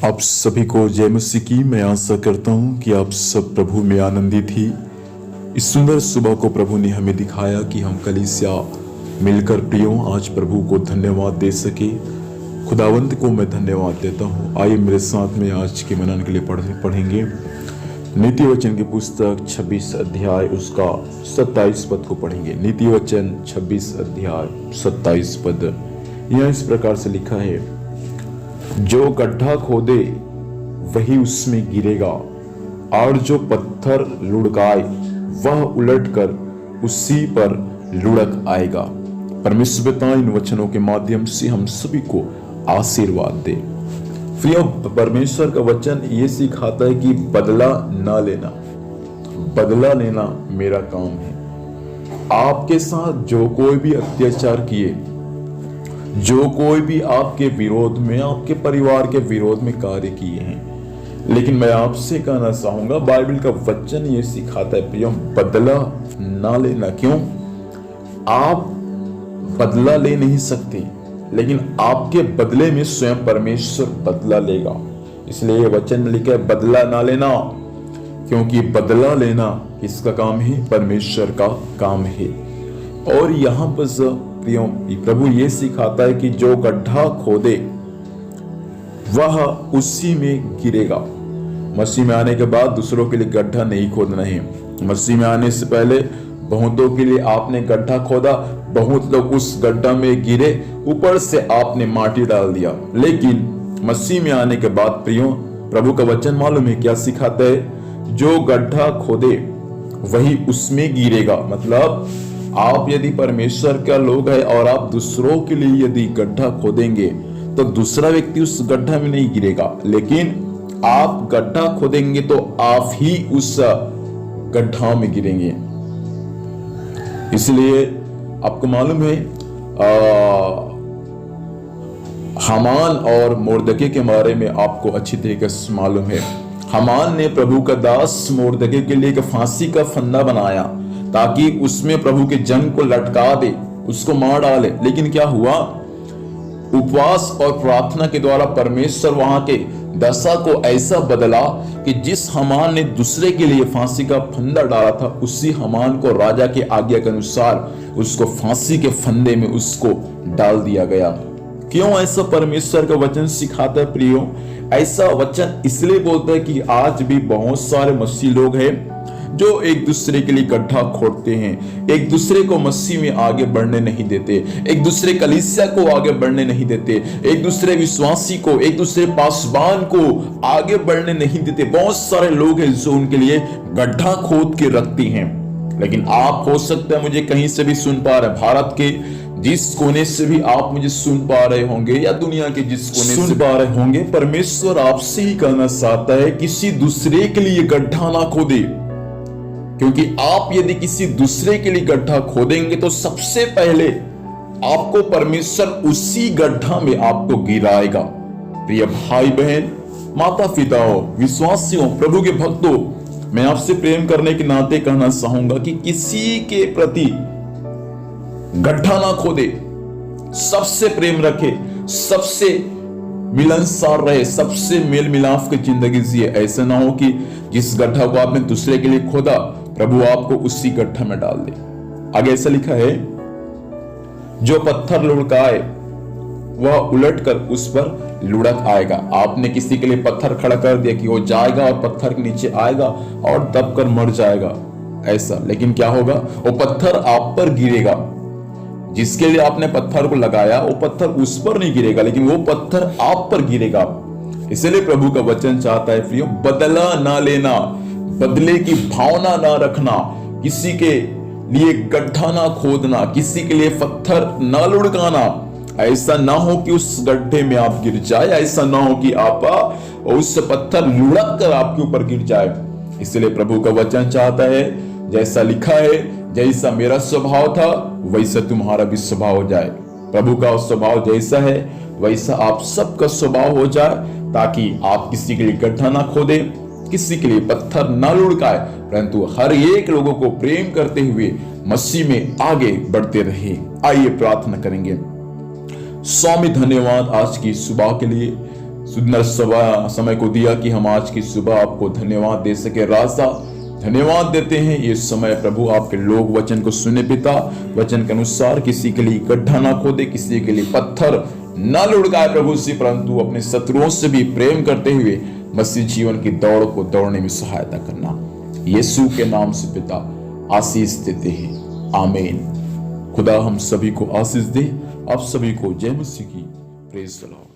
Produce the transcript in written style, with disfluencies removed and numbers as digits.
आप सभी को जय मसीह की। मैं आशा करता हूँ कि आप सब प्रभु में आनंदित ही। इस सुंदर सुबह को प्रभु ने हमें दिखाया कि हम कलीसिया मिलकर प्रियों आज प्रभु को धन्यवाद दे सके। खुदावंत को मैं धन्यवाद देता हूँ। आइए मेरे साथ में आज के मनन के लिए पढ़ेंगे नीति वचन की पुस्तक 26 अध्याय उसका 27 पद को पढ़ेंगे। नीति वचन 26 अध्याय 27 पद। यह इस प्रकार से लिखा है, जो गड्ढा खोदे वही उसमें गिरेगा, और जो पत्थर लुढ़काए वह उलटकर उसी पर लुढ़क आएगा। परमेश्वर पिता इन वचनों के माध्यम से हम सभी को आशीर्वाद दे। प्रिय, परमेश्वर का वचन ये सिखाता है कि बदला ना लेना। बदला लेना मेरा काम है। आपके साथ जो कोई भी अत्याचार किए, जो कोई भी आपके विरोध में, आपके परिवार के विरोध में कार्य किए हैं, लेकिन मैं आपसे कहना चाहूंगा बाइबल का वचन ये सिखाता है प्रियो, बदला ना लेना। क्यों? आप बदला ले नहीं सकते, लेकिन आपके बदले में स्वयं परमेश्वर बदला लेगा। इसलिए ये वचन में लिखा है बदला ना लेना, क्योंकि बदला लेना किसका काम है? परमेश्वर का काम है। और यहां पर प्रभु ये सिखाता है कि जो गड्ढा खोदे वह उसी में गिरेगा। मसीह में आने के बाद दूसरों के लिए गड्ढा नहीं खोदना है। मसीह में आने से पहले बहुतों के लिए आपने गड्ढा खोदा, बहुत लोग उस गड्ढा में गिरे, ऊपर से आपने माटी डाल दिया। लेकिन मसीह में आने के बाद प्रियो, प्रभु का वचन मालूम है क्या सिखाता है? जो गड्ढा खोदे वही उसमें गिरेगा। मतलब आप यदि परमेश्वर का लोग है और आप दूसरों के लिए यदि गड्ढा खोदेंगे तो दूसरा व्यक्ति उस गड्ढा में नहीं गिरेगा, लेकिन आप गड्ढा खोदेंगे तो आप ही उस गड्ढा में गिरेंगे। इसलिए आपको मालूम है हामान और मोर्दके के बारे में आपको अच्छी तरीके से मालूम है। हामान ने प्रभु का दास मोर्दके के लिए एक फांसी का फंदा बनाया ताकि उसमें प्रभु के जंग को लटका दे, उसको मार डाले। लेकिन क्या हुआ? उपवास और प्रार्थना के द्वारा परमेश्वर वहां के दशा को ऐसा बदला कि जिस हामान ने दूसरे के लिए फांसी का फंदा डाला था, उसी हामान को राजा के आज्ञा के अनुसार उसको फांसी के फंदे में उसको डाल दिया गया। क्यों ऐसा परमेश्वर का वचन सिखाता है प्रियो? ऐसा वचन इसलिए बोलता है कि आज भी बहुत सारे मसीही लोग हैं जो एक दूसरे के लिए गड्ढा खोदते हैं, एक दूसरे को मसीह में आगे बढ़ने नहीं देते, एक दूसरे कलीसिया को आगे बढ़ने नहीं देते, एक दूसरे विश्वासी को, एक दूसरे पासवान को आगे बढ़ने नहीं देते। बहुत सारे लोग हैं जो उनके लिए गड्ढा खोद के रखते हैं। लेकिन आप हो सकता है मुझे कहीं से भी सुन पा रहे, भारत के जिस कोने से भी आप मुझे सुन पा रहे होंगे या दुनिया के जिस कोने से पा रहे होंगे, परमेश्वर आपसे ही कहना चाहता है किसी दूसरे के लिए गड्ढा ना खोदे। क्योंकि आप यदि किसी दूसरे के लिए गड्ढा खोदेंगे तो सबसे पहले आपको परमेश्वर उसी गड्ढा में आपको गिराएगा। प्रिय भाई बहन, माता पिताओं, विश्वासियों, प्रभु के भक्तों, मैं आपसे प्रेम करने के नाते कहना चाहूंगा कि किसी के प्रति गड्ढा ना खोदे, सबसे प्रेम रखे, सबसे मिलनसार रहे, सबसे मेल मिलाप की जिंदगी जिए। ऐसा ना हो कि जिस गड्ढा को आपने दूसरे के लिए खोदा प्रभु आपको उसी गड्ढा में डाल दे। आगे ऐसा लिखा है, जो पत्थर लुढ़काए वह उलटकर उस पर लुढ़क आएगा। आपने किसी के लिए पत्थर खड़ा कर दिया कि वो जाएगा और पत्थर के नीचे आएगा और दबकर मर जाएगा, ऐसा। लेकिन क्या होगा? वो पत्थर आप पर गिरेगा। जिसके लिए आपने पत्थर को लगाया वो पत्थर उस पर नहीं गिरेगा, लेकिन वो पत्थर आप पर गिरेगा। इसलिए प्रभु का वचन चाहता है प्रियो, बदला ना लेना, बदले की भावना ना रखना, किसी के लिए गड्ढा ना खोदना, किसी के लिए पत्थर ना लुढ़काना। ऐसा ना हो कि उस गड्ढे में आप गिर जाए, ऐसा ना हो कि आप उस पत्थर लुढ़क कर आपके ऊपर गिर जाए। इसलिए प्रभु का वचन चाहता है, जैसा लिखा है, जैसा मेरा स्वभाव था वैसा तुम्हारा भी स्वभाव हो जाए। प्रभु का स्वभाव जैसा है वैसा आप सबका स्वभाव हो जाए, ताकि आप किसी के लिए गड्ढा ना खोदे, किसी के लिए पत्थर ना लुढ़काए, परंतु हर एक लोगों को प्रेम करते हुए मसीह में आगे बढ़ते रहे। आइए प्रार्थना करेंगे। स्वामी धन्यवाद आज की सुबह के लिए, सुंदर समय को दिया कि हम आज की सुबह आपको धन्यवाद दे सके। राजा धन्यवाद देते हैं ये समय प्रभु, आपके लोग वचन को सुने पिता, वचन के अनुसार किसी के लिए गड्ढा ना खोदे, किसी के लिए पत्थर ना लुढ़काए प्रभु से, परंतु अपने शत्रुओं से भी प्रेम करते हुए मसीह जीवन की दौड़ को दौड़ने में सहायता करना। यीशु के नाम से पिता आशीष देते हैं, आमीन। खुदा हम सभी को आशीष दे। आप सभी को जय मसीह की। Praise the Lord.